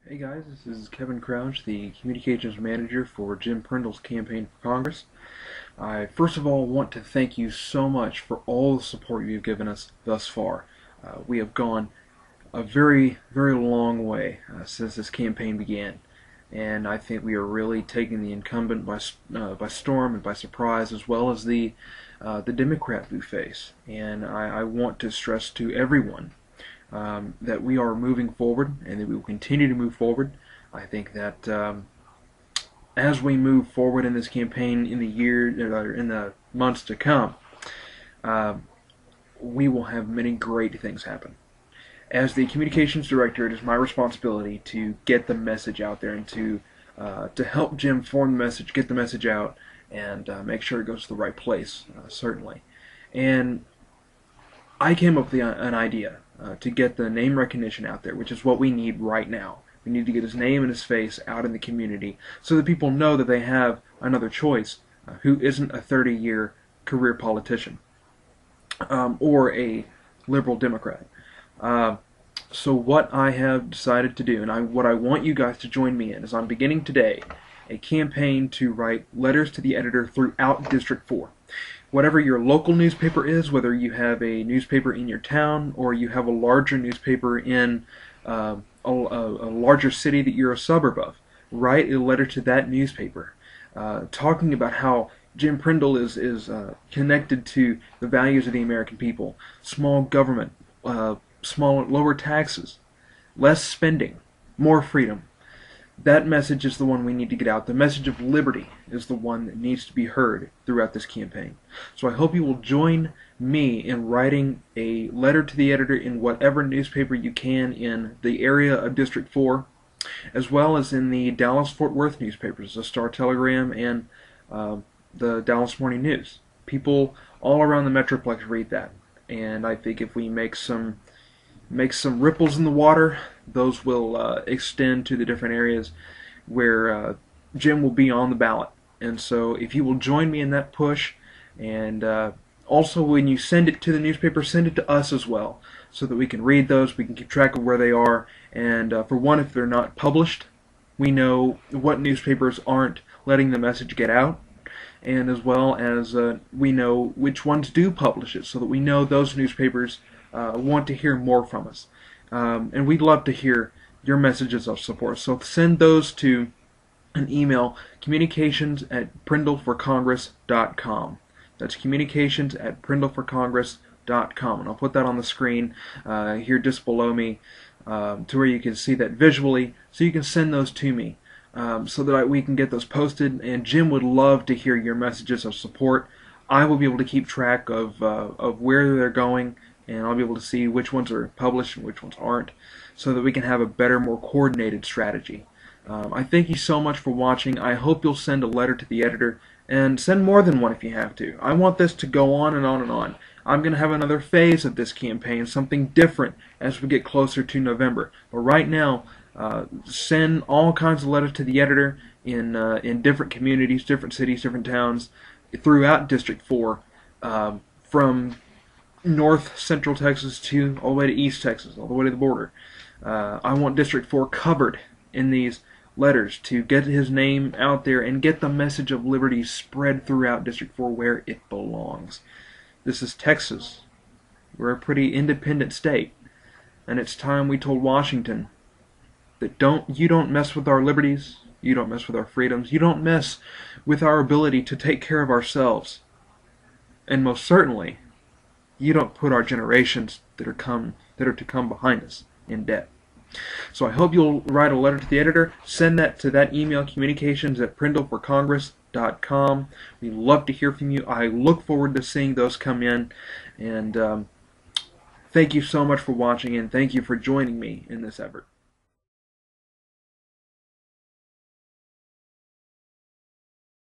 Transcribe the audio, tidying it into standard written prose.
Hey guys, this is Kevin Crouch, the Communications Manager for Jim Prindle's campaign for Congress. I first of all want to thank you so much for all the support you've given us thus far. We have gone a very, very long way since this campaign began, and I think we are really taking the incumbent by storm and by surprise, as well as the Democrat we face. And I want to stress to everyone that we are moving forward and that we will continue to move forward. I think that as we move forward in this campaign in the months to come, we will have many great things happen. As the communications director, it is my responsibility to get the message out there and to help Jim form the message, get the message out, and make sure it goes to the right place, certainly. And I came up with an idea to get the name recognition out there, which is what we need right now. We need to get his name and his face out in the community so that people know that they have another choice who isn't a 30-year career politician or a liberal Democrat. So what I have decided to do, and what I want you guys to join me in, is I'm beginning today a campaign to write letters to the editor throughout District 4. Whatever your local newspaper is, whether you have a newspaper in your town or you have a larger newspaper in a larger city that you're a suburb of, write a letter to that newspaper talking about how Jim Prindle is connected to the values of the American people: small government, lower taxes, less spending, more freedom. That message is the one we need to get out. The message of liberty is the one that needs to be heard throughout this campaign. So I hope you will join me in writing a letter to the editor in whatever newspaper you can in the area of District 4, as well as in the Dallas-Fort Worth newspapers, the Star-Telegram and the Dallas Morning News. People all around the Metroplex read that, and I think if we make some ripples in the water, those will extend to the different areas where Jim will be on the ballot. And so if you will join me in that push, and also when you send it to the newspaper, send it to us as well, so that we can read those, we can keep track of where they are, and for one, if they're not published, we know what newspapers aren't letting the message get out, and as well as we know which ones do publish it, so that we know those newspapers want to hear more from us. And we'd love to hear your messages of support. So send those to an email, communications@prindleforcongress.com. That's communications@prindleforcongress.com. And I'll put that on the screen here just below me to where you can see that visually, so you can send those to me so that we can get those posted. And Jim would love to hear your messages of support. I will be able to keep track of where they're going, and I'll be able to see which ones are published and which ones aren't, so that we can have a better, more coordinated strategy. I thank you so much for watching. I hope you'll send a letter to the editor, and send more than one if you have to. I want this to go on and on and on. I'm going to have another phase of this campaign, something different as we get closer to November. But right now, send all kinds of letters to the editor in different communities, different cities, different towns throughout District 4, from North Central Texas to all the way to East Texas, all the way to the border. I want District 4 covered in these letters to get his name out there and get the message of liberty spread throughout District 4 where it belongs. This is Texas. We're a pretty independent state, and it's time we told Washington that you don't mess with our liberties, you don't mess with our freedoms, you don't mess with our ability to take care of ourselves, and most certainly you don't put our generations that are to come behind us in debt. So I hope you'll write a letter to the editor. Send that to that email, communications@prindleforcongress.com. We love to hear from you. I look forward to seeing those come in. And thank you so much for watching, and thank you for joining me in this effort.